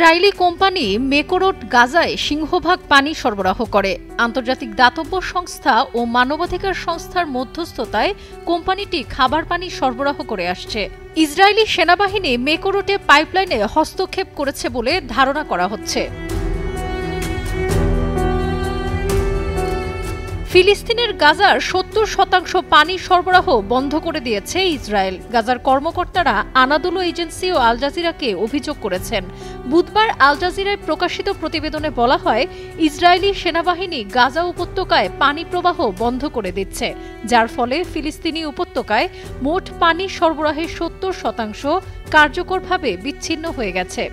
Israeli company মেকোরোট গাজায় সিংহভাগ পানি সরবরাহ করে। আন্তর্জাতিক দাতব্য সংস্থা ও মানবাধিকার সংস্থার মধ্যস্থতায় কোম্পানিটি খাবার পানি সরবরাহ করে আসছে। ইসরায়েলি সেনাবাহিনী মেকোরোটে পাইপলাইনে হস্তক্ষেপ করেছে বলে ধারণা করা হচ্ছে। ফিলিস্তিনের গাজার ৭০% পানি সরবরাহ বন্ধ করে দিয়েছে ইসরায়েল। গাজার কর্মকর্তারা আনাদোলু এজেন্সি ও আল জাজিরাকে অভিযোগ করেছেন। বুধবার আল জাজিরায় প্রকাশিত প্রতিবেদনে বলা হয়, ইসরায়েলি সেনাবাহিনী গাজা উপত্যকায় পানি প্রবাহ বন্ধ করে দিচ্ছে, যার ফলে ফিলিস্তিনি উপত্যকায় মোট পানি সরবরাহের ৭০% কার্যকরভাবে বিচ্ছিন্ন হয়ে গেছে।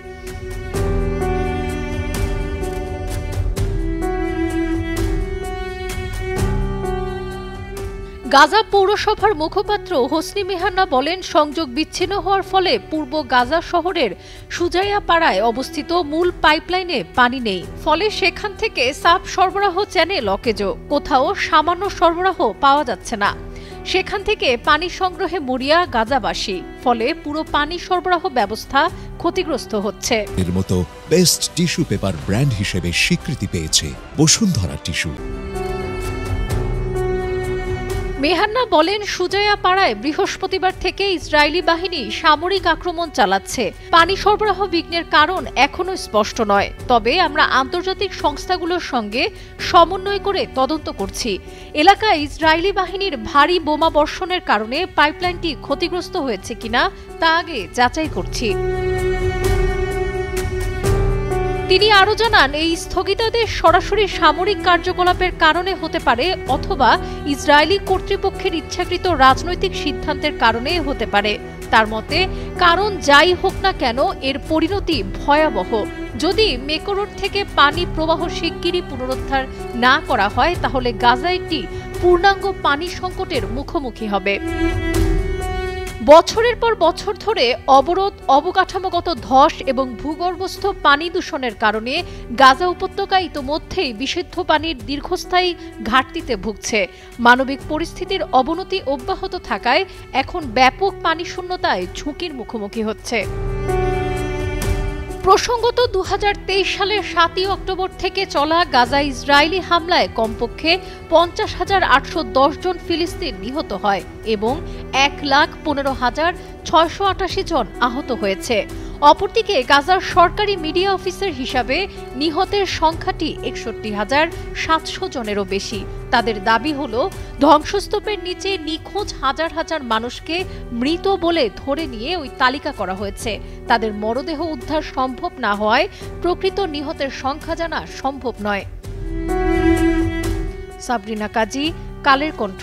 গাজা পৌরসভার মুখপাত্র হোসনি মেহান্না বলেন, সংযোগ বিচ্ছিন্ন হওয়ার ফলে পূর্ব গাজা শহরের সুজাইয়া পাড়ায় অবস্থিত মূল পাইপলাইনে পানি নেই। ফলে সেখান থেকে সাব সরবরাহ চ্যানেল অকেজ, কোথাও সামান্য সরবরাহ পাওয়া যাচ্ছে না। সেখান থেকে পানি সংগ্রহে মরিয়া গাজাবাসী, ফলে পুরো পানি সরবরাহ ব্যবস্থা ক্ষতিগ্রস্ত হচ্ছে। এর মতো বেস্ট টিস্যু পেপার ব্র্যান্ড হিসেবে স্বীকৃতি পেয়েছে বসুন্ধরা টিস্যু। মেহান্না বলেন, সুজাইয়া পাড়ায় বৃহস্পতিবার থেকে ইসরায়েলি বাহিনী সামরিক আক্রমণ চালাচ্ছে। পানি সরবরাহ বিঘ্নের কারণ এখনো স্পষ্ট নয়, তবে আমরা আন্তর্জাতিক সংস্থাগুলোর সঙ্গে সমন্বয় করে তদন্ত করছি। এলাকায় ইসরায়েলি বাহিনীর ভারী বোমা বর্ষণের কারণে পাইপলাইনটি ক্ষতিগ্রস্ত হয়েছে কিনা তা আগে যাচাই করছি। তিনি আরও জানান, এই স্থগিতাদেশ সরাসরি সামরিক কার্যকলাপের কারণে হতে পারে অথবা ইসরায়েলি কর্তৃপক্ষের ইচ্ছাকৃত রাজনৈতিক সিদ্ধান্তের কারণে হতে পারে। তার মতে, কারণ যাই হোক না কেন, এর পরিণতি ভয়াবহ। যদি মেকোরোট থেকে পানি প্রবাহ শিগগিরই পুনরুদ্ধার না করা হয়, তাহলে গাজা একটি পূর্ণাঙ্গ পানি সংকটের মুখোমুখি হবে। বছরের পর বছর ধরে অবরোধ, অবকাঠামোগত ধস এবং ভূগর্ভস্থ পানি দূষণের কারণে গাজা উপত্যকা ইতোমধ্যেই বিশুদ্ধ পানির দীর্ঘস্থায়ী ঘাটতিতে ভুগছে। মানবিক পরিস্থিতির অবনতি অব্যাহত থাকায় এখন ব্যাপক পানি শূন্যতায় ঝুঁকির মুখোমুখি হচ্ছে। প্রসঙ্গত ২০২৩ সালের ৭ই অক্টোবর থেকে চলা গাজা ইসরায়েলি হামলায় কমপক্ষে ৫০,৮১০ জন ফিলিস্তিন নিহত হয় এবং ১,১৫,৬৮৮ জন আহত হয়েছে। অপরদিকে গাজার সরকারি মিডিয়া অফিসের হিসাবে নিহতের সংখ্যাটি ৬১,৭০০ জনেরও বেশি। তাদের দাবি হল, ধ্বংসস্তূপের নিচে নিখোঁজ হাজার হাজার মানুষকে মৃত বলে ধরে নিয়ে ওই তালিকা করা হয়েছে। তাদের মরদেহ উদ্ধার সম্ভব না হওয়ায় প্রকৃত নিহতের সংখ্যা জানা সম্ভব নয়। সাবরিনা কাজী, কালের কণ্ঠ।